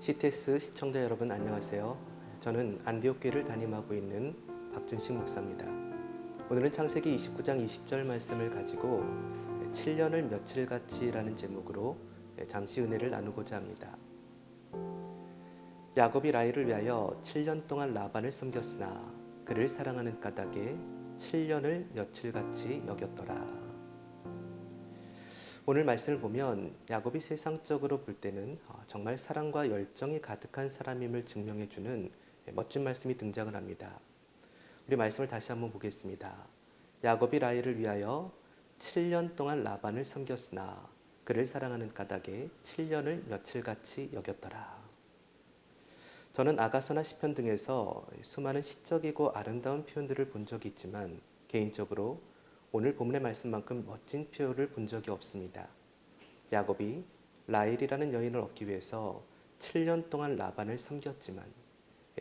CTS 시청자 여러분 안녕하세요. 저는 안디옥 교회를 담임하고 있는 박준식 목사입니다. 오늘은 창세기 29장 20절 말씀을 가지고 7년을 며칠같이라는 제목으로 잠시 은혜를 나누고자 합니다. 야곱이 라헬을 위하여 7년 동안 라반을 섬겼으나 그를 사랑하는 까닭에 7년을 며칠같이 여겼더라. 오늘 말씀을 보면 야곱이 세상적으로 볼 때는 정말 사랑과 열정이 가득한 사람임을 증명해주는 멋진 말씀이 등장을 합니다. 우리 말씀을 다시 한번 보겠습니다. 야곱이 라헬을 위하여 7년 동안 라반을 섬겼으나 그를 사랑하는 까닭에 7년을 며칠같이 여겼더라. 저는 아가서나 시편 등에서 수많은 시적이고 아름다운 표현들을 본 적이 있지만 개인적으로 오늘 본문의 말씀만큼 멋진 표현을 본 적이 없습니다. 야곱이 라헬이라는 여인을 얻기 위해서 7년 동안 라반을 섬겼지만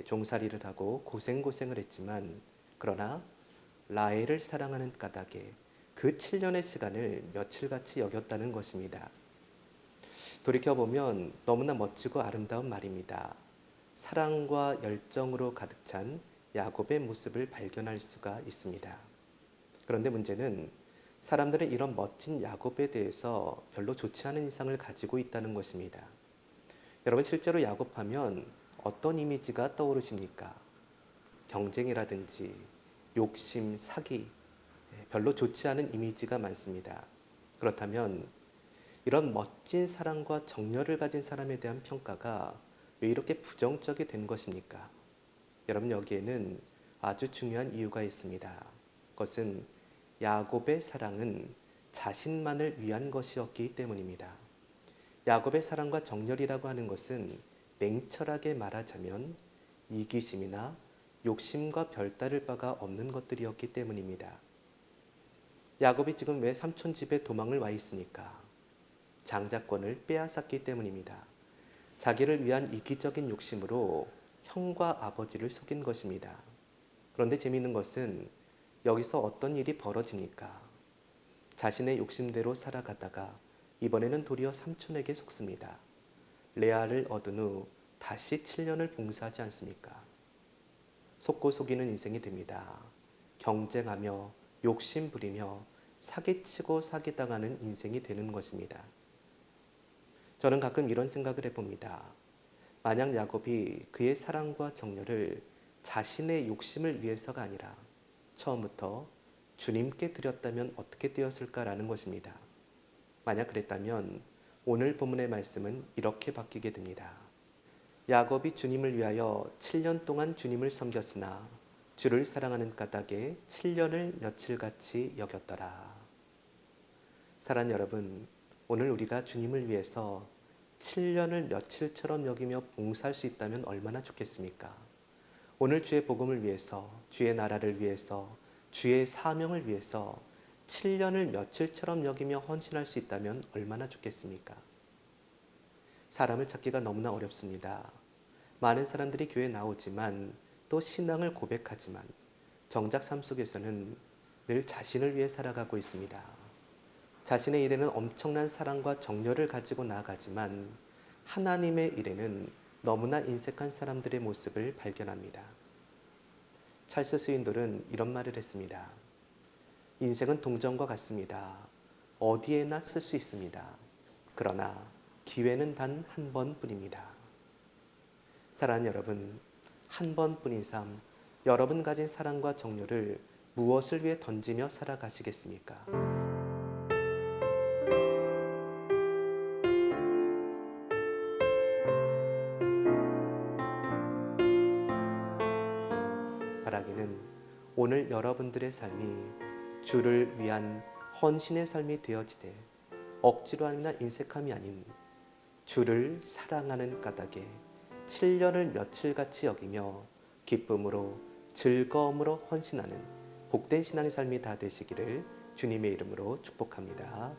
종살이를 하고 고생을 했지만 그러나 라헬을 사랑하는 까닭에 그 7년의 시간을 며칠같이 여겼다는 것입니다. 돌이켜보면 너무나 멋지고 아름다운 말입니다. 사랑과 열정으로 가득 찬 야곱의 모습을 발견할 수가 있습니다. 그런데 문제는 사람들은 이런 멋진 야곱에 대해서 별로 좋지 않은 인상을 가지고 있다는 것입니다. 여러분 실제로 야곱하면 어떤 이미지가 떠오르십니까? 경쟁이라든지 욕심, 사기, 별로 좋지 않은 이미지가 많습니다. 그렇다면 이런 멋진 사랑과 정열을 가진 사람에 대한 평가가 왜 이렇게 부정적이 된 것입니까? 여러분 여기에는 아주 중요한 이유가 있습니다. 그것은 야곱의 사랑은 자신만을 위한 것이었기 때문입니다. 야곱의 사랑과 정열이라고 하는 것은 냉철하게 말하자면 이기심이나 욕심과 별다를 바가 없는 것들이었기 때문입니다. 야곱이 지금 왜 삼촌 집에 도망을 와 있습니까? 장자권을 빼앗았기 때문입니다. 자기를 위한 이기적인 욕심으로 형과 아버지를 속인 것입니다. 그런데 재미있는 것은 여기서 어떤 일이 벌어집니까? 자신의 욕심대로 살아가다가 이번에는 도리어 삼촌에게 속습니다. 레아를 얻은 후 다시 7년을 봉사하지 않습니까? 속고 속이는 인생이 됩니다. 경쟁하며 욕심 부리며 사기치고 사기당하는 인생이 되는 것입니다. 저는 가끔 이런 생각을 해봅니다. 만약 야곱이 그의 사랑과 정열을 자신의 욕심을 위해서가 아니라 처음부터 주님께 드렸다면 어떻게 되었을까라는 것입니다. 만약 그랬다면 오늘 본문의 말씀은 이렇게 바뀌게 됩니다. 야곱이 주님을 위하여 7년 동안 주님을 섬겼으나 주를 사랑하는 까닭에 7년을 며칠같이 여겼더라. 사랑하는 여러분, 오늘 우리가 주님을 위해서 7년을 며칠처럼 여기며 봉사할 수 있다면 얼마나 좋겠습니까? 오늘 주의 복음을 위해서, 주의 나라를 위해서, 주의 사명을 위해서 7년을 며칠처럼 여기며 헌신할 수 있다면 얼마나 좋겠습니까? 사람을 찾기가 너무나 어렵습니다. 많은 사람들이 교회에 나오지만 또 신앙을 고백하지만 정작 삶 속에서는 늘 자신을 위해 살아가고 있습니다. 자신의 일에는 엄청난 사랑과 정열을 가지고 나아가지만 하나님의 일에는 너무나 인색한 사람들의 모습을 발견합니다. 찰스 스윈돌은 이런 말을 했습니다. 인생은 동전과 같습니다. 어디에나 쓸 수 있습니다. 그러나 기회는 단 한 번뿐입니다. 사랑하는 여러분, 한 번뿐인 삶, 여러분 가진 사랑과 정열을 무엇을 위해 던지며 살아가시겠습니까? 바라기는 오늘 여러분들의 삶이 주를 위한 헌신의 삶이 되어지되 억지로 하나 인색함이 아닌 주를 사랑하는 까닭에 7년을 며칠같이 여기며 기쁨으로 즐거움으로 헌신하는 복된 신앙의 삶이 다 되시기를 주님의 이름으로 축복합니다.